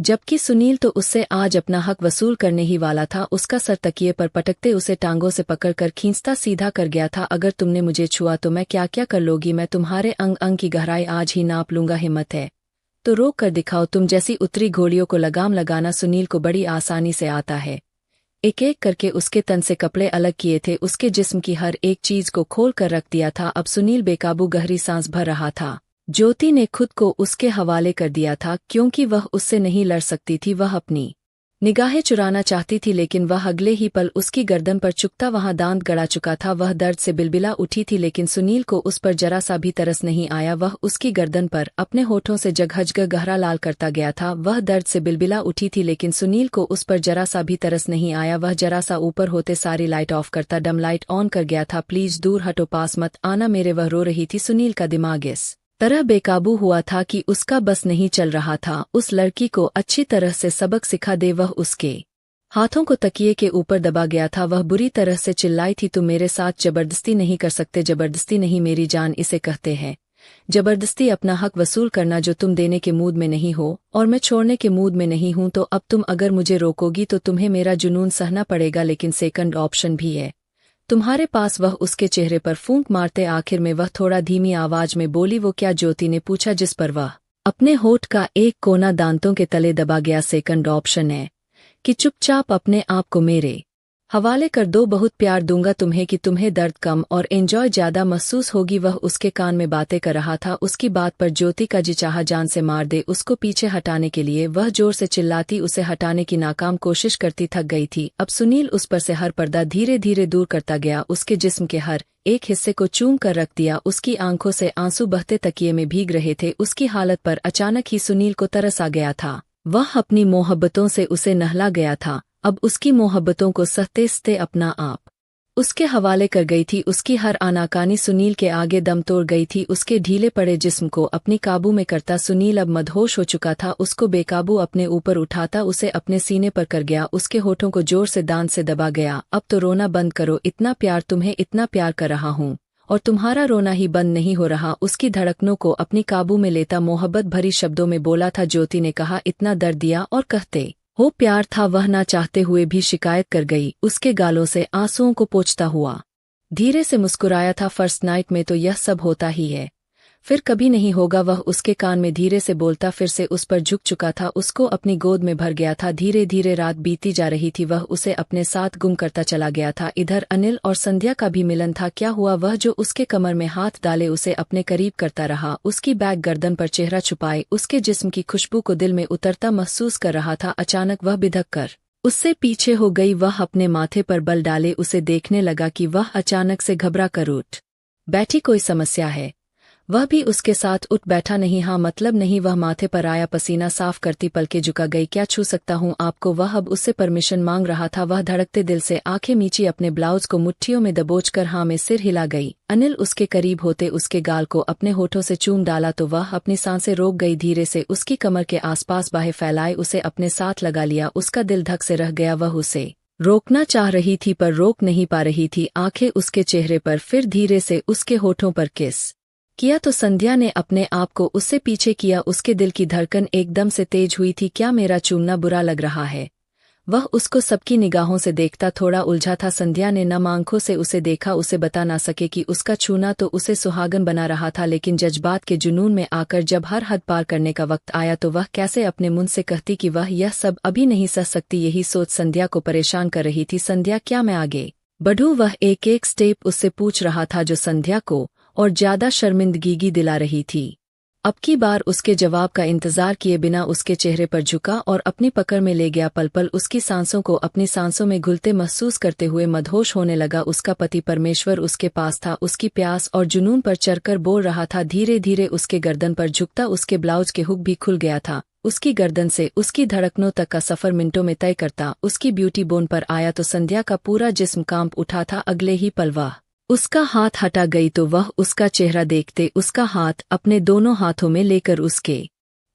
जबकि सुनील तो उससे आज अपना हक वसूल करने ही वाला था। उसका सर तकिए पर पटकते उसे टांगों से पकड़कर खींचता सीधा कर गया था। अगर तुमने मुझे छुआ तो मैं क्या क्या कर लोगी, मैं तुम्हारे अंग अंग की गहराई आज ही नाप लूंगा। हिम्मत है तो रोक कर दिखाओ, तुम जैसी उतरी घोड़ियों को लगाम लगाना सुनील को बड़ी आसानी से आता है। एक एक करके उसके तन से कपड़े अलग किए थे, उसके जिस्म की हर एक चीज को खोल कर रख दिया था। अब सुनील बेकाबू गहरी सांस भर रहा था। ज्योति ने खुद को उसके हवाले कर दिया था, क्योंकि वह उससे नहीं लड़ सकती थी। वह अपनी निगाहें चुराना चाहती थी, लेकिन वह अगले ही पल उसकी गर्दन पर चुपता वहां दांत गड़ा चुका था। वह दर्द से बिलबिला उठी थी, लेकिन सुनील को उस पर जरा सा भी तरस नहीं आया। वह उसकी गर्दन पर अपने होठों से जगहजग गहरा लाल करता गया था। वह दर्द से बिलबिला उठी थी, लेकिन सुनील को उस पर जरा सा भी तरस नहीं आया। वह जरा सा ऊपर होते सारी लाइट ऑफ करता डम लाइट ऑन कर गया था। प्लीज दूर हटो, पास मत आना मेरे। वह रो रही थी। सुनील का दिमाग इस तरह बेकाबू हुआ था कि उसका बस नहीं चल रहा था उस लड़की को अच्छी तरह से सबक सिखा दे। वह उसके हाथों को तकिए के ऊपर दबा गया था। वह बुरी तरह से चिल्लाई थी, तुम मेरे साथ जबरदस्ती नहीं कर सकते। जबरदस्ती नहीं मेरी जान इसे कहते हैं। जबरदस्ती अपना हक वसूल करना जो तुम देने के मूड में नहीं हो और मैं छोड़ने के मूड में नहीं हूं। तो अब तुम अगर मुझे रोकोगी तो तुम्हें मेरा जुनून सहना पड़ेगा, लेकिन सेकंड ऑप्शन भी है तुम्हारे पास। वह उसके चेहरे पर फूंक मारते आखिर में वह थोड़ा धीमी आवाज में बोली, वो क्या? ज्योति ने पूछा, जिस पर वह अपने होठ का एक कोना दांतों के तले दबा गया। सेकंड ऑप्शन है कि चुपचाप अपने आप को मेरे हवाले कर दो। बहुत प्यार दूंगा तुम्हें कि तुम्हें दर्द कम और एंजॉय ज्यादा महसूस होगी। वह उसके कान में बातें कर रहा था। उसकी बात पर ज्योति का जी चाहा जान से मार दे। उसको पीछे हटाने के लिए वह जोर से चिल्लाती, उसे हटाने की नाकाम कोशिश करती थक गई थी। अब सुनील उस पर से हर पर्दा धीरे धीरे दूर करता गया, उसके जिस्म के हर एक हिस्से को चूम कर रख दिया। उसकी आंखों से आंसू बहते तकिए में भीग रहे थे। उसकी हालत पर अचानक ही सुनील को तरस आ गया था। वह अपनी मोहब्बतों से उसे नहला गया था। अब उसकी मोहब्बतों को सहते सहते अपना आप उसके हवाले कर गई थी। उसकी हर आनाकानी सुनील के आगे दम तोड़ गई थी। उसके ढीले पड़े जिस्म को अपनी काबू में करता सुनील अब मदहोश हो चुका था। उसको बेकाबू अपने ऊपर उठाता उसे अपने सीने पर कर गया। उसके होठों को जोर से दांत से दबा गया। अब तो रोना बंद करो, इतना प्यार तुम्हें इतना प्यार कर रहा हूँ और तुम्हारा रोना ही बंद नहीं हो रहा। उसकी धड़कनों को अपनी काबू में लेता मोहब्बत भरी शब्दों में बोला था। ज्योति ने कहा, इतना दर्द दिया और कहते हो प्यार था। वह ना चाहते हुए भी शिकायत कर गई। उसके गालों से आंसुओं को पोंछता हुआ धीरे से मुस्कुराया था, फर्स्ट नाइट में तो यह सब होता ही है, फिर कभी नहीं होगा। वह उसके कान में धीरे से बोलता फिर से उस पर झुक चुका था, उसको अपनी गोद में भर गया था। धीरे धीरे रात बीती जा रही थी। वह उसे अपने साथ गुम करता चला गया था। इधर अनिल और संध्या का भी मिलन था। क्या हुआ? वह जो उसके कमर में हाथ डाले उसे अपने करीब करता रहा, उसकी बैग गर्दन पर चेहरा छुपाए उसके जिस्म की खुशबू को दिल में उतरता महसूस कर रहा था। अचानक वह बिधक कर उससे पीछे हो गई। वह अपने माथे पर बल डाले उसे देखने लगा कि वह अचानक से घबरा कर उठ बैठी। कोई समस्या है? वह भी उसके साथ उठ बैठा। नहीं, हाँ मतलब नहीं। वह माथे पर आया पसीना साफ करती पलके झुका गई। क्या छू सकता हूँ आपको? वह अब उससे परमिशन मांग रहा था। वह धड़कते दिल से आंखें मीची अपने ब्लाउज को मुट्ठियों में दबोचकर हाँ में सिर हिला गई। अनिल उसके करीब होते उसके गाल को अपने होठों से चूम डाला तो वह अपनी सांसें रोक गई। धीरे से उसकी कमर के आसपास बाहें फैलाए उसे अपने साथ लगा लिया। उसका दिल धक से रह गया। वह उसे रोकना चाह रही थी पर रोक नहीं पा रही थी। आंखें उसके चेहरे पर, फिर धीरे से उसके होठों पर किस किया तो संध्या ने अपने आप को उससे पीछे किया। उसके दिल की धड़कन एकदम से तेज हुई थी। क्या मेरा चूमना बुरा लग रहा है? वह उसको सबकी निगाहों से देखता थोड़ा उलझा था। संध्या ने नम आंखों से उसे देखा। उसे बता ना सके कि उसका छूना तो उसे सुहागन बना रहा था, लेकिन जज्बात के जुनून में आकर जब हर हद पार करने का वक्त आया तो वह कैसे अपने मुंह से कहती कि वह यह सब अभी नहीं सह सकती। यही सोच संध्या को परेशान कर रही थी। संध्या, क्या मैं आगे बढ़ूं? वह एक एक स्टेप उससे पूछ रहा था जो संध्या को और ज्यादा शर्मिंदगी दिला रही थी। अब की बार उसके जवाब का इंतजार किए बिना उसके चेहरे पर झुका और अपनी पकड़ में ले गया। पल पल उसकी सांसों को अपनी सांसों में घुलते महसूस करते हुए मदहोश होने लगा। उसका पति परमेश्वर उसके पास था। उसकी प्यास और जुनून पर चढ़कर बोल रहा था। धीरे धीरे उसके गर्दन पर झुकता उसके ब्लाउज के हुक भी खुल गया था। उसकी गर्दन से उसकी धड़कनों तक का सफर मिनटों में तय करता उसकी ब्यूटी बोन पर आया तो संध्या का पूरा जिस्म कांप उठा था। अगले ही पल वह उसका हाथ हटा गई तो वह उसका चेहरा देखते उसका हाथ अपने दोनों हाथों में लेकर उसके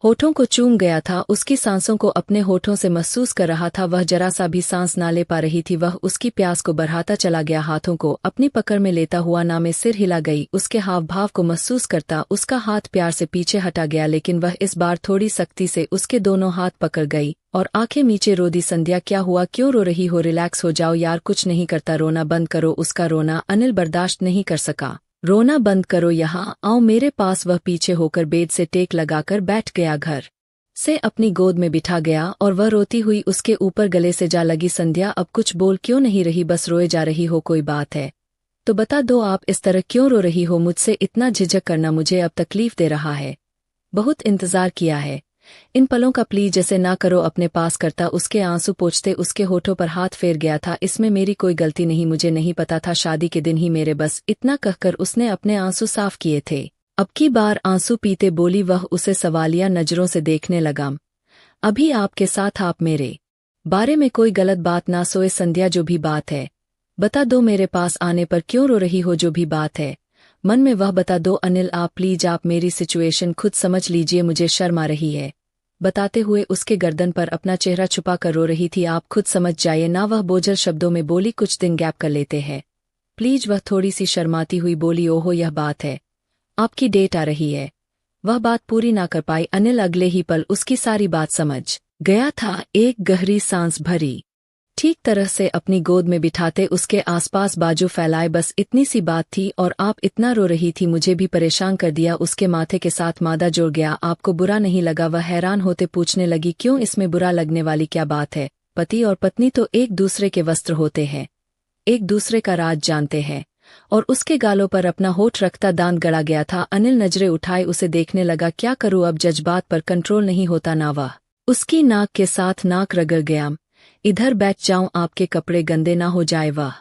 होठों को चूम गया था, उसकी सांसों को अपने होठों से महसूस कर रहा था। वह जरा सा भी सांस ना ले पा रही थी। वह उसकी प्यास को बढ़ाता चला गया, हाथों को अपनी पकड़ में लेता हुआ ना में सिर हिला गई। उसके हाव भाव को महसूस करता उसका हाथ प्यार से पीछे हटा गया, लेकिन वह इस बार थोड़ी सख्ती से उसके दोनों हाथ पकड़ गई और आंखें नीचे रोदी। संध्या, क्या हुआ, क्यों रो रही हो? रिलैक्स हो जाओ यार, कुछ नहीं करता, रोना बंद करो। उसका रोना अनिल बर्दाश्त नहीं कर सका। रोना बंद करो, यहाँ आओ मेरे पास। वह पीछे होकर बेड से टेक लगाकर बैठ गया, घर से अपनी गोद में बिठा गया और वह रोती हुई उसके ऊपर गले से जा लगी। संध्या, अब कुछ बोल क्यों नहीं रही? बस रोए जा रही हो? कोई बात है तो बता दो, आप इस तरह क्यों रो रही हो? मुझसे इतना झिझक करना मुझे अब तकलीफ दे रहा है। बहुत इंतजार किया है इन पलों का, प्लीज जैसे ना करो। अपने पास करता उसके आंसू पोंछते उसके होठों पर हाथ फेर गया था। इसमें मेरी कोई गलती नहीं, मुझे नहीं पता था, शादी के दिन ही मेरे बस। इतना कहकर उसने अपने आंसू साफ किए थे। अब की बार आंसू पीते बोली वह उसे सवालिया नजरों से देखने लगा। अभी आपके साथ आप मेरे बारे में कोई गलत बात ना सोए। संध्या, जो भी बात है बता दो, मेरे पास आने पर क्यों रो रही हो? जो भी बात है मन में वह बता दो। अनिल, आप प्लीज, आप मेरी सिचुएशन खुद समझ लीजिए, मुझे शर्म आ रही है। बताते हुए उसके गर्दन पर अपना चेहरा छुपा कर रो रही थी। आप खुद समझ जाइए ना, वह बोझल शब्दों में बोली। कुछ दिन गैप कर लेते हैं प्लीज। वह थोड़ी सी शर्माती हुई बोली, ओहो यह बात है, आपकी डेट आ रही है। वह बात पूरी ना कर पाई। अनिल अगले ही पल उसकी सारी बात समझ गया था। एक गहरी सांस भरी, ठीक तरह से अपनी गोद में बिठाते उसके आसपास बाजू फैलाए। बस इतनी सी बात थी और आप इतना रो रही थी, मुझे भी परेशान कर दिया। उसके माथे के साथ मादा जुड़ गया। आपको बुरा नहीं लगा? वह हैरान होते पूछने लगी, क्यों, इसमें बुरा लगने वाली क्या बात है? पति और पत्नी तो एक दूसरे के वस्त्र होते हैं, एक दूसरे का राज जानते हैं। और उसके गालों पर अपना होठ रखता दांत गड़ा गया था। अनिल नजरें उठाए उसे देखने लगा। क्या करूं, अब जज्बात पर कंट्रोल नहीं होता ना। वह उसकी नाक के साथ नाक रगड़ गया। इधर बैठ जाऊं, आपके कपड़े गंदे ना हो जाए? वह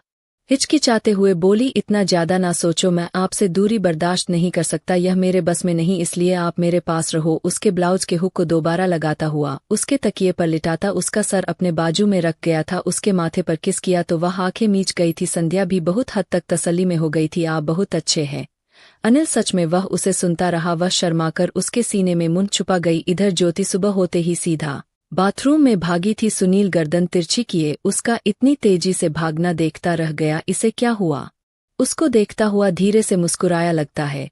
हिचकिचाते हुए बोली, इतना ज्यादा ना सोचो, मैं आपसे दूरी बर्दाश्त नहीं कर सकता, यह मेरे बस में नहीं, इसलिए आप मेरे पास रहो। उसके ब्लाउज के हुक को दोबारा लगाता हुआ उसके तकिए पर लिटाता उसका सर अपने बाजू में रख गया था। उसके माथे पर किस किया तो वह आंखें मीच गई थी। संध्या भी बहुत हद तक तसल्ली में हो गई थी। आप बहुत अच्छे हैं अनिल, सच में। वह उसे सुनता रहा। वह शर्माकर उसके सीने में मुंह छुपा गई। इधर ज्योति सुबह होते ही सीधा बाथरूम में भागी थी। सुनील गर्दन तिरछी किए उसका इतनी तेजी से भागना देखता रह गया। इसे क्या हुआ? उसको देखता हुआ धीरे से मुस्कुराया। लगता है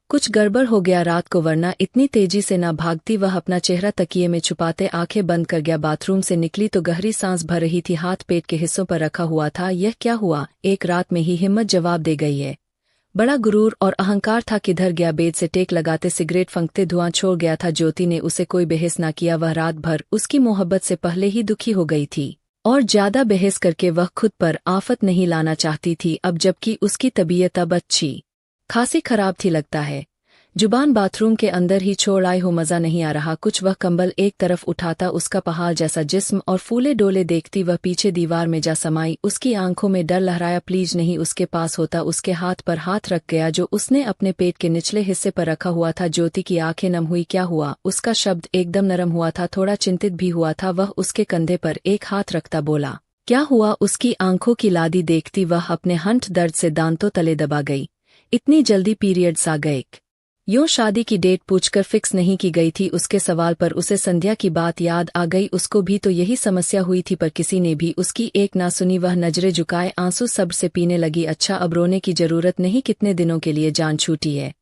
कुछ गड़बड़ हो गया रात को, वरना इतनी तेजी से ना भागती। वह अपना चेहरा तकिए में छुपाते आंखें बंद कर गया। बाथरूम से निकली तो गहरी सांस भर रही थी, हाथ पेट के हिस्सों पर रखा हुआ था। यह क्या हुआ? एक रात में ही हिम्मत जवाब दे गई है। बड़ा गुरूर और अहंकार था। किधर गया? बेड से टेक लगाते सिगरेट फंकते धुआं छोड़ गया था। ज्योति ने उसे कोई बहस ना किया। वह रात भर उसकी मोहब्बत से पहले ही दुखी हो गई थी और ज्यादा बहस करके वह खुद पर आफत नहीं लाना चाहती थी अब, जबकि उसकी तबीयत अब अच्छी खासी खराब थी। लगता है जुबान बाथरूम के अंदर ही छोड़ आए हो, मजा नहीं आ रहा कुछ? वह कंबल एक तरफ उठाता उसका पहाड़ जैसा जिस्म और फूले डोले देखती वह पीछे दीवार में जा समाई। उसकी आंखों में डर लहराया। प्लीज नहीं, उसके पास होता। उसके हाथ पर हाथ रख गया जो उसने अपने पेट के निचले हिस्से पर रखा हुआ था। ज्योति की आंखें नम हुई। क्या हुआ? उसका शब्द एकदम नरम हुआ था, थोड़ा चिंतित भी हुआ था। वह उसके कंधे पर एक हाथ रखता बोला, क्या हुआ? उसकी आंखों की लादी देखती वह अपने हंठ दर्द से दांतों तले दबा गई। इतनी जल्दी पीरियड्स आ गए? यूं शादी की डेट पूछकर फिक्स नहीं की गई थी? उसके सवाल पर उसे संध्या की बात याद आ गई। उसको भी तो यही समस्या हुई थी, पर किसी ने भी उसकी एक ना सुनी। वह नजरें झुकाए आंसू सब्र से पीने लगी। अच्छा, अब रोने की जरूरत नहीं, कितने दिनों के लिए जान छूटी है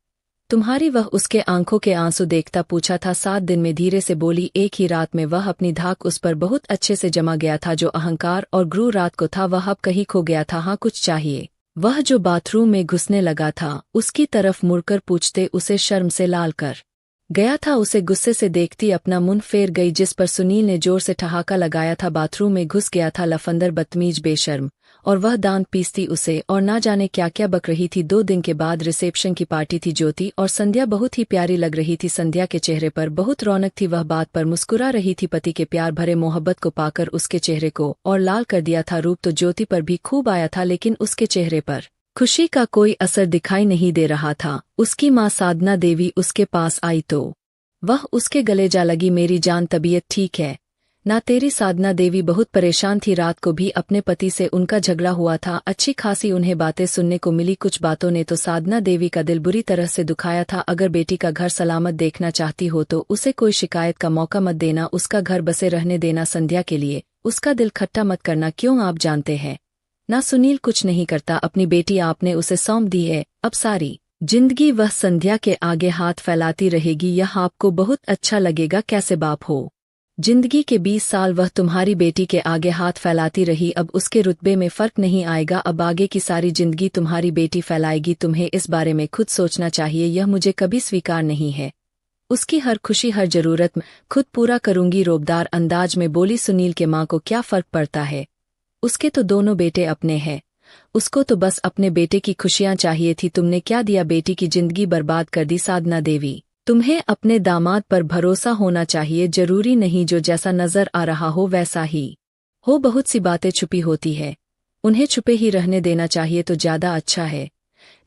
तुम्हारी? वह उसके आंखों के आंसू देखता पूछा था। 7 दिन में, धीरे से बोली। एक ही रात में वह अपनी धाक उस पर बहुत अच्छे से जमा गया था। जो अहंकार और गुरूर रात को था वह अब कहीं खो गया था। हाँ, कुछ चाहिए? वह जो बाथरूम में घुसने लगा था उसकी तरफ मुड़कर पूछते उसे शर्म से लाल कर गया था। उसे गुस्से से देखती अपना मुंह फेर गई, जिस पर सुनील ने जोर से ठहाका लगाया था। बाथरूम में घुस गया था लफंदर, बदतमीज, बेशर्म, और वह दांत पीसती उसे और ना जाने क्या क्या बक रही थी। 2 दिन के बाद रिसेप्शन की पार्टी थी। ज्योति और संध्या बहुत ही प्यारी लग रही थी। संध्या के चेहरे पर बहुत रौनक थी, वह बात पर मुस्कुरा रही थी। पति के प्यार भरे मोहब्बत को पाकर उसके चेहरे को और लाल कर दिया था। रूप तो ज्योति पर भी खूब आया था, लेकिन उसके चेहरे पर खुशी का कोई असर दिखाई नहीं दे रहा था। उसकी माँ साधना देवी उसके पास आई तो वह उसके गले जा लगी। मेरी जान, तबीयत ठीक है? ना तेरी साधना देवी बहुत परेशान थी। रात को भी अपने पति से उनका झगड़ा हुआ था। अच्छी खासी उन्हें बातें सुनने को मिली। कुछ बातों ने तो साधना देवी का दिल बुरी तरह से दुखाया था। अगर बेटी का घर सलामत देखना चाहती हो तो उसे कोई शिकायत का मौका मत देना, उसका घर बसे रहने देना संध्या के लिए, उसका दिल खट्टा मत करना। क्यों, आप जानते हैं ना सुनील कुछ नहीं करता, अपनी बेटी आपने उसे सौंप दी है। अब सारी जिंदगी वह संध्या के आगे हाथ फैलाती रहेगी। यह आपको बहुत अच्छा लगेगा। कैसे बाप हो, जिंदगी के 20 साल वह तुम्हारी बेटी के आगे हाथ फैलाती रही, अब उसके रुतबे में फर्क नहीं आएगा। अब आगे की सारी जिंदगी तुम्हारी बेटी फैलाएगी। तुम्हें इस बारे में खुद सोचना चाहिए। यह मुझे कभी स्वीकार नहीं है। उसकी हर खुशी हर जरूरत में खुद पूरा करूंगी, रोबदार अंदाज में बोली सुनील के। माँ को क्या फर्क पड़ता है, उसके तो दोनों बेटे अपने हैं, उसको तो बस अपने बेटे की खुशियां चाहिए थी। तुमने क्या दिया, बेटी की जिंदगी बर्बाद कर दी। साधना देवी, तुम्हें अपने दामाद पर भरोसा होना चाहिए। जरूरी नहीं जो जैसा नजर आ रहा हो वैसा ही हो। बहुत सी बातें छुपी होती है, उन्हें छुपे ही रहने देना चाहिए तो ज्यादा अच्छा है।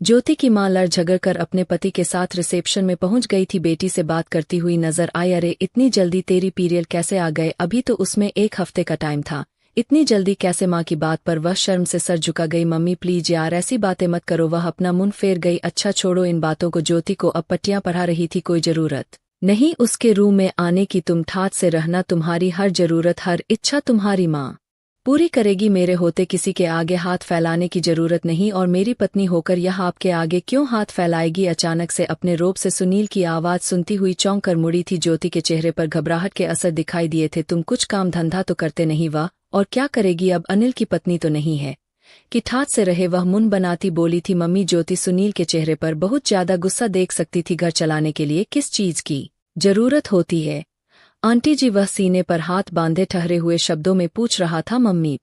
ज्योति की मां लड़ झगड़ कर अपने पति के साथ रिसेप्शन में पहुंच गई थी। बेटी से बात करती हुई नजर आई। अरे इतनी जल्दी तेरी पीरियड कैसे आ गए, अभी तो उसमें 1 हफ्ते का टाइम था, इतनी जल्दी कैसे। माँ की बात पर वह शर्म से सर झुका गई। मम्मी प्लीज यार ऐसी बातें मत करो। वह अपना मुंह फेर गई। अच्छा छोड़ो इन बातों को। ज्योति को अब पट्टियां पढ़ा रही थी। कोई जरूरत नहीं उसके रूम में आने की, तुम ठाठ से रहना। तुम्हारी हर जरूरत हर इच्छा तुम्हारी माँ पूरी करेगी। मेरे होते किसी के आगे हाथ फैलाने की जरूरत नहीं, और मेरी पत्नी होकर यह आपके आगे क्यों हाथ फैलाएगी। अचानक से अपने रोब से सुनील की आवाज सुनती हुई चौंक कर मुड़ी थी। ज्योति के चेहरे पर घबराहट के असर दिखाई दिए थे। तुम कुछ काम धंधा तो करते नहीं, वाह, और क्या करेगी अब, अनिल की पत्नी तो नहीं है कि ठाठ से रहे। वह मुंह बनाती बोली थी। मम्मी, ज्योति सुनील के चेहरे पर बहुत ज्यादा गुस्सा देख सकती थी। घर चलाने के लिए किस चीज की जरूरत होती है आंटी जी, वह सीने पर हाथ बांधे ठहरे हुए शब्दों में पूछ रहा था। Mummy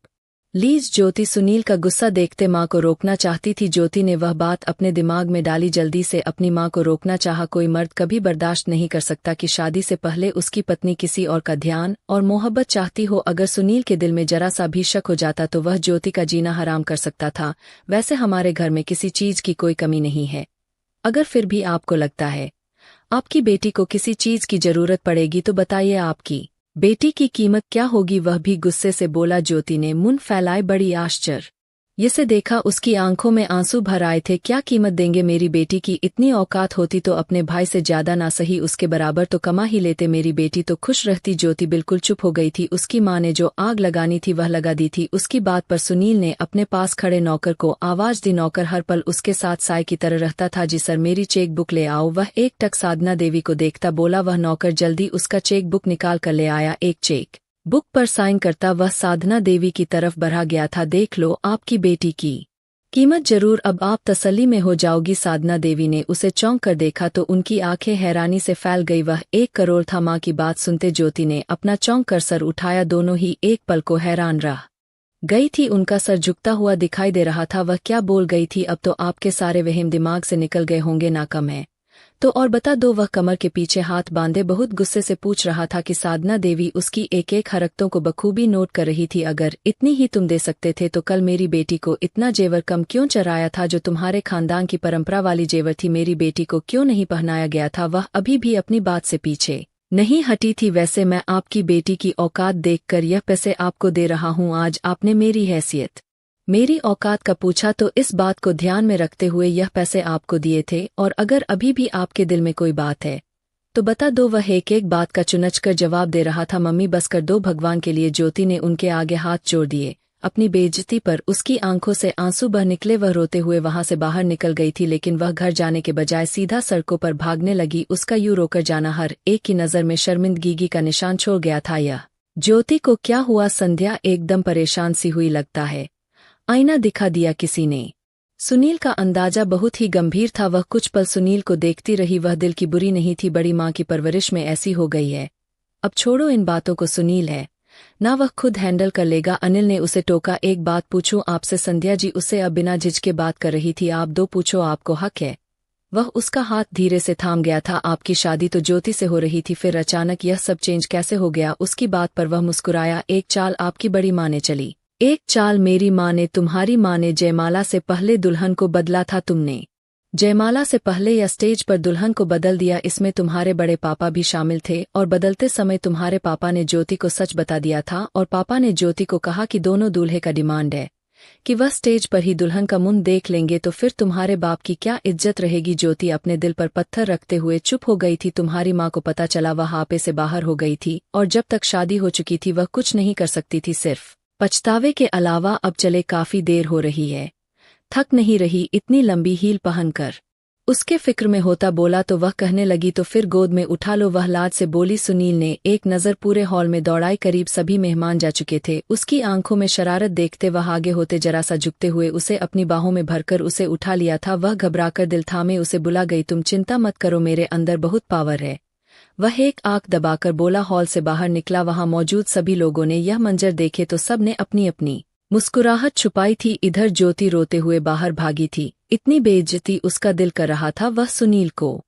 please. ज्योति सुनील का गुस्सा देखते माँ को रोकना चाहती थी। ज्योति ने वह बात अपने दिमाग में डाली, जल्दी से अपनी माँ को रोकना चाहा। कोई मर्द कभी बर्दाश्त नहीं कर सकता कि शादी से पहले उसकी पत्नी किसी और का ध्यान और मोहब्बत चाहती हो। अगर सुनील के दिल में जरा सा भी शक हो जाता तो वह ज्योति का जीना हराम कर सकता था। वैसे हमारे घर में किसी चीज की कोई कमी नहीं है। अगर फिर भी आपको लगता है आपकी बेटी को किसी चीज की जरूरत पड़ेगी तो बताइए, आपकी बेटी की कीमत क्या होगी। वह भी गुस्से से बोला। ज्योति ने मुंह फैलाए बड़ी आश्चर्य इसे देखा। उसकी आंखों में आंसू भर आए थे। क्या कीमत देंगे, मेरी बेटी की इतनी औकात होती तो अपने भाई से ज्यादा ना सही उसके बराबर तो कमा ही लेते, मेरी बेटी तो खुश रहती। ज्योति बिल्कुल चुप हो गई थी। उसकी माँ ने जो आग लगानी थी वह लगा दी थी। उसकी बात पर सुनील ने अपने पास खड़े नौकर को आवाज दी। नौकर हर पल उसके साथ साय की तरह रहता था। जी सर, मेरी चेक बुक ले आओ। वह एक टक साधना देवी को देखता बोला। वह नौकर जल्दी उसका चेक बुक निकाल कर ले आया। एक चेक बुक पर साइन करता वह साधना देवी की तरफ बढ़ा गया था। देख लो, आपकी बेटी की कीमत जरूर अब आप तसल्ली में हो जाओगी। साधना देवी ने उसे चौंक कर देखा तो उनकी आंखें हैरानी से फैल गई। वह 1 करोड़ था। माँ की बात सुनते ज्योति ने अपना चौंक कर सर उठाया। दोनों ही एक पल को हैरान रह गई थी। उनका सर झुकता हुआ दिखाई दे रहा था। वह क्या बोल गई थी, अब तो आपके सारे वहम दिमाग से निकल गए होंगे ना कम है तो और बता दो। वह कमर के पीछे हाथ बांधे बहुत गुस्से से पूछ रहा था कि साधना देवी उसकी एक एक हरकतों को बखूबी नोट कर रही थी। अगर इतनी ही तुम दे सकते थे तो कल मेरी बेटी को इतना जेवर कम क्यों चराया था, जो तुम्हारे खानदान की परंपरा वाली जेवर थी, मेरी बेटी को क्यों नहीं पहनाया गया था। वह अभी भी अपनी बात से पीछे नहीं हटी थी। वैसे मैं आपकी बेटी की औकात देखकर यह पैसे आपको दे रहा हूँ। आज आपने मेरी हैसियत मेरी औकात का पूछा तो इस बात को ध्यान में रखते हुए यह पैसे आपको दिए थे, और अगर अभी भी आपके दिल में कोई बात है तो बता दो। वह एक एक बात का चुनच कर जवाब दे रहा था। मम्मी बस कर दो भगवान के लिए। ज्योति ने उनके आगे हाथ जोड़ दिए। अपनी बेइज्जती पर उसकी आंखों से आंसू बह निकले। वह रोते हुए वहां से बाहर निकल गई थी, लेकिन वह घर जाने के बजाय सीधा सड़कों पर भागने लगी। उसका यूं रोकर जाना हर एक की नजर में शर्मिंदगी का निशान छोड़ गया था। यह ज्योति को क्या हुआ, संध्या एकदम परेशान सी हुई लगता है, आईना दिखा दिया किसी ने। सुनील का अंदाजा बहुत ही गंभीर था। वह कुछ पल सुनील को देखती रही। वह दिल की बुरी नहीं थी, बड़ी माँ की परवरिश में ऐसी हो गई है। अब छोड़ो इन बातों को, सुनील है ना, वह खुद हैंडल कर लेगा। अनिल ने उसे टोका। एक बात पूछूं आपसे, संध्या जी उससे अब बिना झिझके बात कर रही थी। आप दो पूछो, आपको हक है। वह उसका हाथ धीरे से थाम गया था। आपकी शादी तो ज्योति से हो रही थी, फिर अचानक यह सब चेंज कैसे हो गया। उसकी बात पर वह मुस्कुराया। एक चाल आपकी बड़ी माँ ने चली, एक चाल मेरी माँ ने, तुम्हारी माँ ने जयमाला से पहले दुल्हन को बदला था तुमने। जयमाला से पहले या स्टेज पर दुल्हन को बदल दिया। इसमें तुम्हारे बड़े पापा भी शामिल थे और बदलते समय तुम्हारे पापा ने ज्योति को सच बता दिया था और पापा ने ज्योति को कहा कि दोनों दूल्हे का डिमांड है कि वह स्टेज पर ही दुल्हन का मुंह देख लेंगे, तो फिर तुम्हारे बाप की क्या इज्जत रहेगी। ज्योति अपने दिल पर पत्थर रखते हुए चुप हो गई थी। तुम्हारी माँ को पता चला वह आपे से बाहर हो गई थी और जब तक शादी हो चुकी थी वह कुछ नहीं कर सकती थी, सिर्फ पछतावे के अलावा। अब चले काफी देर हो रही है, थक नहीं रही इतनी लंबी हील पहनकर। उसके फिक्र में होता बोला तो वह कहने लगी तो फिर गोद में उठा लो, वह लाज से बोली। सुनील ने एक नज़र पूरे हॉल में दौड़ाई। करीब सभी मेहमान जा चुके थे। उसकी आंखों में शरारत देखते वह आगे होते जरा सा झुकते हुए उसे अपनी बाहों में भरकर उसे उठा लिया था। वह घबराकर दिल थामे उसे बुला गई, तुम चिंता मत करो, मेरे अंदर बहुत पावर है। वह एक आंख दबाकर बोला। हॉल से बाहर निकला। वहां मौजूद सभी लोगों ने यह मंजर देखे तो सब ने अपनी अपनी मुस्कुराहट छुपाई थी। इधर ज्योति रोते हुए बाहर भागी थी। इतनी बेइज्जती उसका दिल कर रहा था वह सुनील को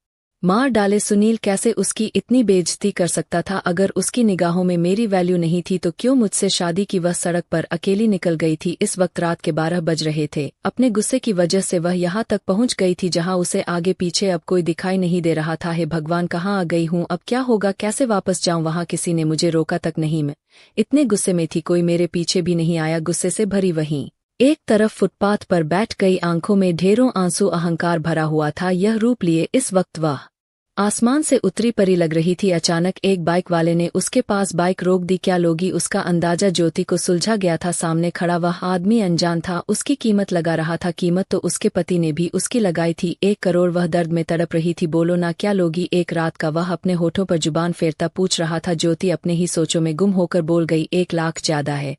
मार डाले। सुनील कैसे उसकी इतनी बेइज्जती कर सकता था? अगर उसकी निगाहों में मेरी वैल्यू नहीं थी तो क्यों मुझसे शादी की? वह सड़क पर अकेली निकल गई थी। इस वक्त रात के 12 बज रहे थे। अपने गुस्से की वजह से वह यहाँ तक पहुँच गई थी जहाँ उसे आगे पीछे अब कोई दिखाई नहीं दे रहा था। हे भगवान, कहाँ आ गई हूँ? अब क्या होगा? कैसे वापस जाऊँ? वहाँ किसी ने मुझे रोका तक नहीं। मैं इतने गुस्से में थी, कोई मेरे पीछे भी नहीं आया। गुस्से से भरी वहीं एक तरफ फुटपाथ पर बैठ गई, आंखों में ढेरों आंसू, अहंकार भरा हुआ था यह रूप लिए। इस वक्त वह आसमान से उतरी परी लग रही थी। अचानक एक बाइक वाले ने उसके पास बाइक रोक दी। क्या लोगी? उसका अंदाजा ज्योति को सुलझा गया था। सामने खड़ा वह आदमी अनजान था, उसकी कीमत लगा रहा था। कीमत तो उसके पति ने भी उसकी लगाई थी, 1 करोड़। वह दर्द में तड़प रही थी। बोलो ना क्या लोगी? एक रात का वह अपने होठों पर जुबान फेरता पूछ रहा था। ज्योति अपने ही सोचों में गुम होकर बोल गई, 1 लाख ज्यादा है,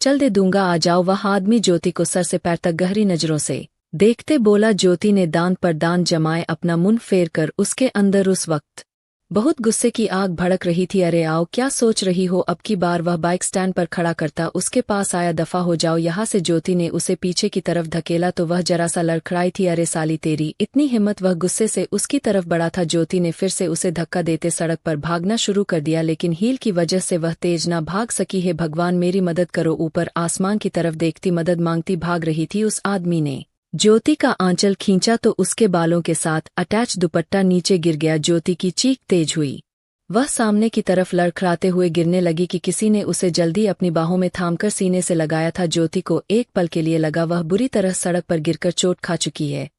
चल दे दूंगा, आ जाओ। वह आदमी ज्योति को सर से पैर तक गहरी नजरों से देखते बोला। ज्योति ने दांत पर दांत जमाए, अपना मुंह फेर कर उसके अंदर उस वक्त बहुत गुस्से की आग भड़क रही थी। अरे आओ, क्या सोच रही हो? अब की बार वह बाइक स्टैंड पर खड़ा करता उसके पास आया। दफा हो जाओ यहाँ से। ज्योति ने उसे पीछे की तरफ धकेला तो वह जरा सा लड़खड़ाई थी। अरे साली तेरी इतनी हिम्मत? वह गुस्से से उसकी तरफ बढ़ा था। ज्योति ने फिर से उसे धक्का देते सड़क पर भागना शुरू कर दिया, लेकिन हील की वजह से वह तेज न भाग सकी। है भगवान, मेरी मदद करो। ऊपर आसमान की तरफ देखती मदद मांगती भाग रही थी। उस आदमी ने ज्योति का आंचल खींचा तो उसके बालों के साथ अटैच दुपट्टा नीचे गिर गया। ज्योति की चीख तेज हुई, वह सामने की तरफ लड़खड़ाते हुए गिरने लगी कि किसी ने उसे जल्दी अपनी बाहों में थामकर सीने से लगाया था। ज्योति को एक पल के लिए लगा वह बुरी तरह सड़क पर गिरकर चोट खा चुकी है,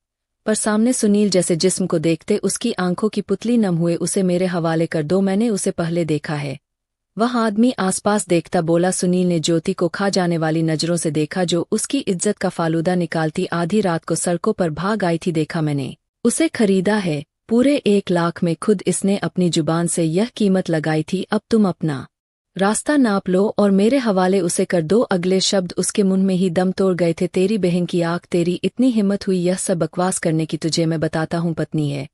पर सामने सुनील जैसे जिस्म को देखते उसकी आंखों की पुतली नम हुए। उसे मेरे हवाले कर दो, मैंने उसे पहले देखा है। वह आदमी आसपास देखता बोला। सुनील ने ज्योति को खा जाने वाली नजरों से देखा, जो उसकी इज्जत का फालूदा निकालती आधी रात को सड़कों पर भाग आई थी। देखा मैंने उसे, खरीदा है पूरे 1 लाख में। खुद इसने अपनी जुबान से यह कीमत लगाई थी। अब तुम अपना रास्ता नाप लो और मेरे हवाले उसे कर दो। अगले शब्द उसके मुंह में ही दम तोड़ गए थे। तेरी बहन की आंख, तेरी इतनी हिम्मत हुई यह सब बकवास करने की? तुझे मैं बताता हूँ पत्नी है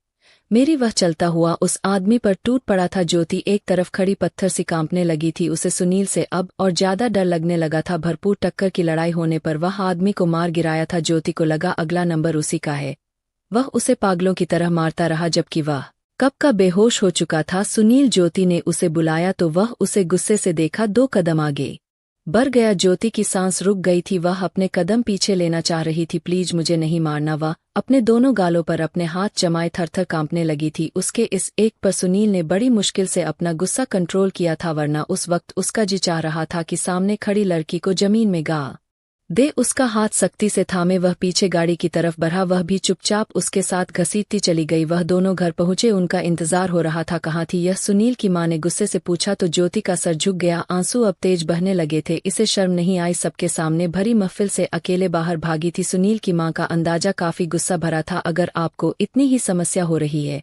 मेरी। वह चलता हुआ उस आदमी पर टूट पड़ा था। ज्योति एक तरफ खड़ी पत्थर सी कांपने लगी थी। उसे सुनील से अब और ज्यादा डर लगने लगा था। भरपूर टक्कर की लड़ाई होने पर वह आदमी को मार गिराया था। ज्योति को लगा अगला नंबर उसी का है। वह उसे पागलों की तरह मारता रहा, जबकि वह कब का बेहोश हो चुका था। सुनील, ज्योति ने उसे बुलाया तो वह उसे गुस्से से देखा। 2 कदम आगे बढ़ गया। ज्योति की सांस रुक गई थी, वह अपने कदम पीछे लेना चाह रही थी। प्लीज मुझे नहीं मारना। वह अपने दोनों गालों पर अपने हाथ जमाए थरथर कांपने लगी थी। उसके इस एक पर सुनील ने बड़ी मुश्किल से अपना गुस्सा कंट्रोल किया था, वरना उस वक्त उसका जी चाह रहा था कि सामने खड़ी लड़की को जमीन में गा दे। उसका हाथ सख्ती से थामे वह पीछे गाड़ी की तरफ बढ़ा। वह भी चुपचाप उसके साथ घसीटती चली गई। वह दोनों घर पहुंचे, उनका इंतजार हो रहा था। कहाँ थी यह? सुनील की मां ने गुस्से से पूछा तो ज्योति का सर झुक गया। आंसू अब तेज बहने लगे थे। इसे शर्म नहीं आई? सबके सामने भरी महफिल से अकेले बाहर भागी थी। सुनील की मां का अंदाजा काफी गुस्सा भरा था। अगर आपको इतनी ही समस्या हो रही है,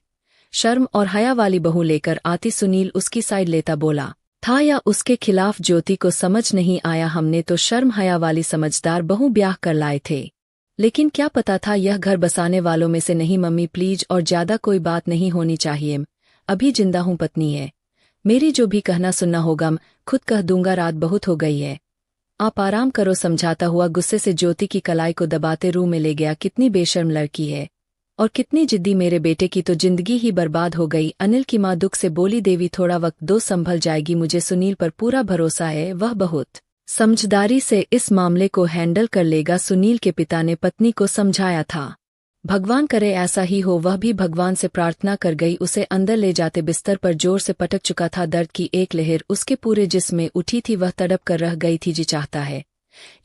शर्म और हया वाली बहू लेकर आती। सुनील उसकी साइड लेता बोला था या उसके खिलाफ? ज्योति को समझ नहीं आया। हमने तो शर्म हया वाली समझदार बहू ब्याह कर लाए थे, लेकिन क्या पता था यह घर बसाने वालों में से नहीं। मम्मी प्लीज, और ज्यादा कोई बात नहीं होनी चाहिए। अभी जिंदा हूँ, पत्नी है मेरी, जो भी कहना सुनना होगा खुद कह दूंगा। रात बहुत हो गई है, आप आराम करो, समझाता हुआ गुस्से से ज्योति की कलाई को दबाते रूम में ले गया। कितनी बेशर्म लड़की है और कितनी जिद्दी, मेरे बेटे की तो जिंदगी ही बर्बाद हो गई। अनिल की मां दुख से बोली। देवी थोड़ा वक्त दो, संभल जाएगी। मुझे सुनील पर पूरा भरोसा है, वह बहुत समझदारी से इस मामले को हैंडल कर लेगा। सुनील के पिता ने पत्नी को समझाया था। भगवान करे ऐसा ही हो। वह भी भगवान से प्रार्थना कर गई। उसे अंदर ले जाते बिस्तर पर जोर से पटक चुका था। दर्द की एक लहर उसके पूरे जिस्म में उठी थी। वह तड़प कर रह गई थी। जी चाहता है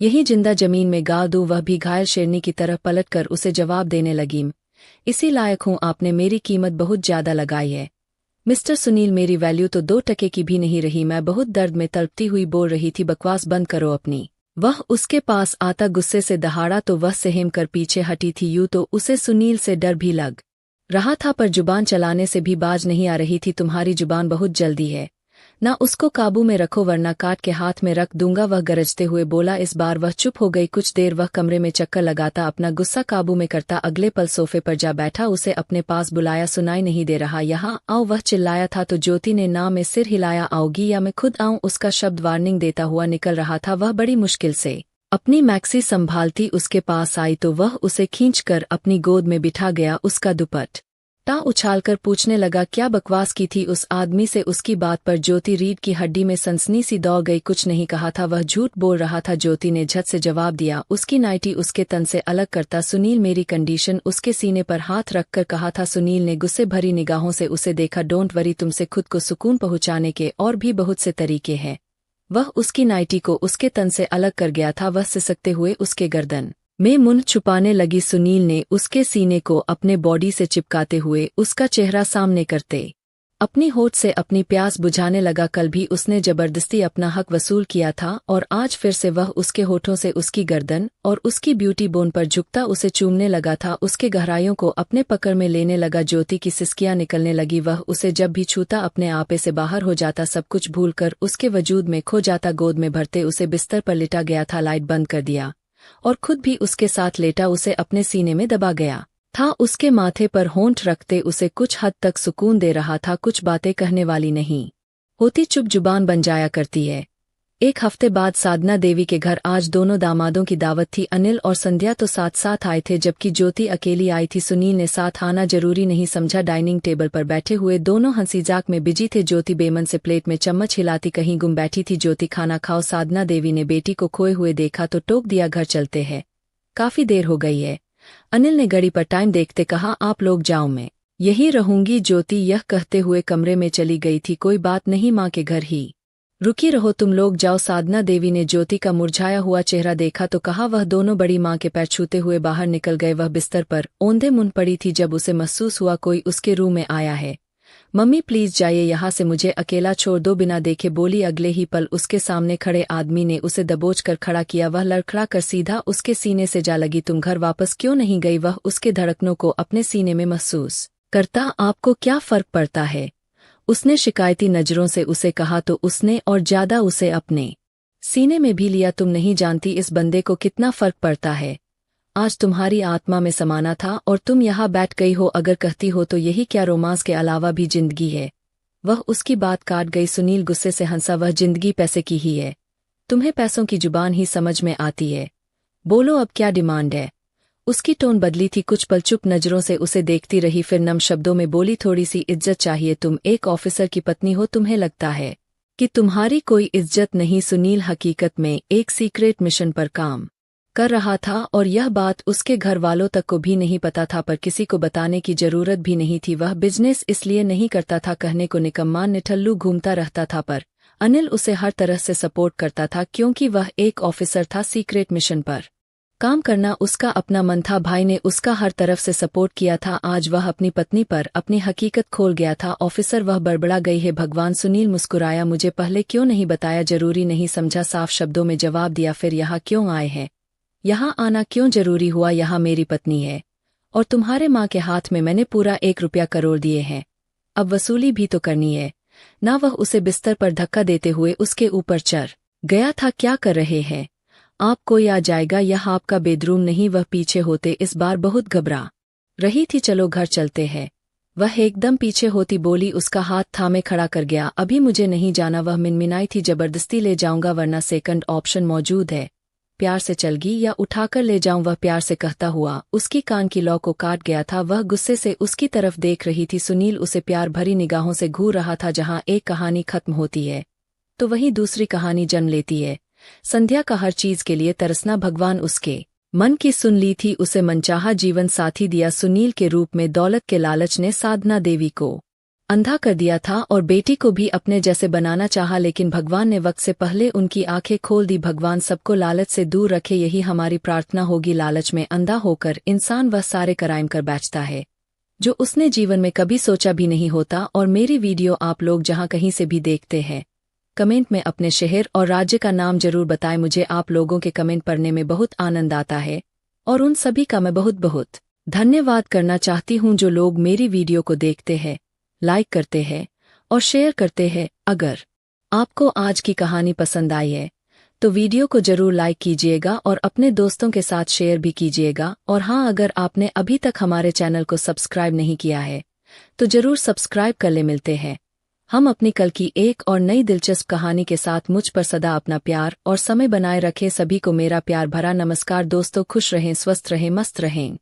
यही जिंदा जमीन में गाड़ दूं। वह भी घायल शेरनी की तरह पलट कर उसे जवाब देने लगी, इसी लायक हूं। आपने मेरी कीमत बहुत ज्यादा लगाई है मिस्टर सुनील। मेरी वैल्यू तो 2 टके की भी नहीं रही। मैं बहुत दर्द में तड़पती हुई बोल रही थी। बकवास बंद करो अपनी। वह उसके पास आता गुस्से से दहाड़ा तो वह सहम कर पीछे हटी थी। यूं तो उसे सुनील से डर भी लग रहा था, पर जुबान चलाने से भी बाज नहीं आ रही थी। तुम्हारी जुबान बहुत जल्दी है ना, उसको काबू में रखो वरना काट के हाथ में रख दूंगा, वह गरजते हुए बोला। इस बार वह चुप हो गई। कुछ देर वह कमरे में चक्कर लगाता, अपना गुस्सा काबू में करता। अगले पल सोफे पर जा बैठा। उसे अपने पास बुलाया। सुनाई नहीं दे रहा? यहाँ आओ, वह चिल्लाया था तो ज्योति ने ना में सिर हिलाया। आओगी या मैं खुद आऊं? उसका शब्द वार्निंग देता हुआ निकल रहा था। वह बड़ी मुश्किल से अपनी मैक्सी संभालती उसके पास आई तो वह उसे खींचकर अपनी गोद में बिठा गया। उसका दुपट्टा उछालकर पूछने लगा, क्या बकवास की थी उस आदमी से? उसकी बात पर ज्योति रीढ़ की हड्डी में सनसनी सी दौड़ गई। कुछ नहीं कहा था, वह झूठ बोल रहा था। ज्योति ने झट से जवाब दिया, उसकी नाइटी उसके तन से अलग करता। सुनील मेरी कंडीशन? उसके सीने पर हाथ रखकर कहा था। सुनील ने गुस्से भरी निगाहों से उसे देखा। डोंट वरी, तुमसे खुद को सुकून पहुंचाने के और भी बहुत से तरीके हैं। वह उसकी नाइटी को उसके तन से अलग कर गया था। वह सिसकते हुए उसके गर्दन में मुंह छुपाने लगी। सुनील ने उसके सीने को अपने बॉडी से चिपकाते हुए उसका चेहरा सामने करते अपनी होठ से अपनी प्यास बुझाने लगा। कल भी उसने जबरदस्ती अपना हक वसूल किया था और आज फिर से वह उसके होठों से उसकी गर्दन और उसकी ब्यूटी बोन पर झुकता उसे चूमने लगा था। उसके गहराइयों को अपने पकड़ में लेने लगा। ज्योति की सिसकियां निकलने लगी। वह उसे जब भी छूता अपने आपे से बाहर हो जाता, सब कुछ भूलकर उसके वजूद में खो जाता। गोद में भरते उसे बिस्तर पर लिटा गया था। लाइट बंद कर दिया और खुद भी उसके साथ लेटा उसे अपने सीने में दबा गया था। उसके माथे पर होंठ रखते उसे कुछ हद तक सुकून दे रहा था। कुछ बातें कहने वाली नहीं होती, चुप जुबान बन जाया करती है। एक हफ्ते बाद साधना देवी के घर आज दोनों दामादों की दावत थी। अनिल और संध्या तो साथ साथ आए थे, जबकि ज्योति अकेली आई थी। सुनील ने साथ आना जरूरी नहीं समझा। डाइनिंग टेबल पर बैठे हुए दोनों हंसी जाक में बिजी थे। ज्योति बेमन से प्लेट में चम्मच हिलाती कहीं गुम बैठी थी। ज्योति खाना खाओ। साधना देवी ने बेटी को खोए हुए देखा तो टोक दिया, घर चलते हैं, काफी देर हो गई है। अनिल ने घड़ी पर टाइम देखते कहा, आप लोग जाओ, मैं यही रहूंगी। ज्योति यह कहते हुए कमरे में चली गई थी। कोई बात नहीं, माँ के घर ही रुकी रहो, तुम लोग जाओ। साधना देवी ने ज्योति का मुरझाया हुआ चेहरा देखा तो कहा। वह दोनों बड़ी माँ के पैर छूते हुए बाहर निकल गए। वह बिस्तर पर औंधे मुंह पड़ी थी जब उसे महसूस हुआ कोई उसके रूम में आया है। मम्मी प्लीज जाइए यहाँ से, मुझे अकेला छोड़ दो, बिना देखे बोली। अगले ही पल उसके सामने खड़े आदमी ने उसे दबोच कर खड़ा किया। वह लड़खड़ा कर सीधा उसके सीने से जा लगी। तुम घर वापस क्यों नहीं गई? वह उसके धड़कनों को अपने सीने में महसूस करता। आपको क्या फर्क पड़ता है? उसने शिकायती नजरों से उसे कहा तो उसने और ज्यादा उसे अपने सीने में भी लिया। तुम नहीं जानती इस बंदे को कितना फर्क पड़ता है। आज तुम्हारी आत्मा में समाना था और तुम यहाँ बैठ गई हो। अगर कहती हो तो यही क्या रोमांस के अलावा भी जिंदगी है? वह उसकी बात काट गई। सुनील गुस्से से हंसा। वह जिंदगी पैसे की ही है, तुम्हें पैसों की जुबान ही समझ में आती है। बोलो अब क्या डिमांड है? उसकी टोन बदली थी। कुछ पल चुप नजरों से उसे देखती रही, फिर नम शब्दों में बोली, थोड़ी सी इज्जत चाहिए। तुम एक ऑफिसर की पत्नी हो, तुम्हें लगता है कि तुम्हारी कोई इज्जत नहीं। सुनील हकीकत में एक सीक्रेट मिशन पर काम कर रहा था और यह बात उसके घर वालों तक को भी नहीं पता था, पर किसी को बताने की जरूरत भी नहीं थी। वह बिजनेस इसलिए नहीं करता था, कहने को निकम्मा निठल्लू घूमता रहता था, पर अनिल उसे हर तरह से सपोर्ट करता था क्योंकि वह एक ऑफिसर था। सीक्रेट मिशन पर काम करना उसका अपना मन था। भाई ने उसका हर तरफ से सपोर्ट किया था। आज वह अपनी पत्नी पर अपनी हकीकत खोल गया था। ऑफिसर, वह बड़बड़ा गई है भगवान। सुनील मुस्कुराया। मुझे पहले क्यों नहीं बताया? जरूरी नहीं समझा, साफ शब्दों में जवाब दिया। फिर यहाँ क्यों आए हैं? यहाँ आना क्यों जरूरी हुआ? यहाँ मेरी पत्नी है और तुम्हारे माँ के हाथ में मैंने पूरा 1 रुपया करोड़ दिए हैं, अब वसूली भी तो करनी है ना। वह उसे बिस्तर पर धक्का देते हुए उसके ऊपर चढ़ गया था। क्या कर रहे हैं आप? कोई आ जाएगा, यह आपका बेडरूम नहीं। वह पीछे होते इस बार बहुत घबरा रही थी। चलो घर चलते हैं। वह एकदम पीछे होती बोली। उसका हाथ थामे खड़ा कर गया। अभी मुझे नहीं जाना, वह मिनमिनाई थी। जबरदस्ती ले जाऊंगा वरना सेकंड ऑप्शन मौजूद है, प्यार से चलगी या उठाकर ले जाऊं? वह प्यार से कहता हुआ उसकी कान की लौ को काट गया था। वह गुस्से से उसकी तरफ देख रही थी। सुनील उसे प्यार भरी निगाहों से घूर रहा था। जहां एक कहानी खत्म होती है तो वहीं दूसरी कहानी जन्म लेती है। संध्या का हर चीज के लिए तरसना, भगवान उसके मन की सुन ली थी, उसे मनचाहा जीवन साथी दिया सुनील के रूप में। दौलत के लालच ने साधना देवी को अंधा कर दिया था और बेटी को भी अपने जैसे बनाना चाहा, लेकिन भगवान ने वक्त से पहले उनकी आंखें खोल दी। भगवान सबको लालच से दूर रखे, यही हमारी प्रार्थना होगी। लालच में अंधा होकर इंसान वह सारे क्राइम कर बैठता है जो उसने जीवन में कभी सोचा भी नहीं होता। और मेरी वीडियो आप लोग जहां कहीं से भी देखते हैं, कमेंट में अपने शहर और राज्य का नाम जरूर बताएं। मुझे आप लोगों के कमेंट पढ़ने में बहुत आनंद आता है और उन सभी का मैं बहुत बहुत धन्यवाद करना चाहती हूं जो लोग मेरी वीडियो को देखते हैं, लाइक करते हैं और शेयर करते हैं। अगर आपको आज की कहानी पसंद आई है तो वीडियो को जरूर लाइक कीजिएगा और अपने दोस्तों के साथ शेयर भी कीजिएगा। और हाँ, अगर आपने अभी तक हमारे चैनल को सब्सक्राइब नहीं किया है तो जरूर सब्सक्राइब कर ले। मिलते हैं हम अपनी कल की एक और नई दिलचस्प कहानी के साथ। मुझ पर सदा अपना प्यार और समय बनाए रखें। सभी को मेरा प्यार भरा नमस्कार दोस्तों। खुश रहें, स्वस्थ रहें, मस्त रहें।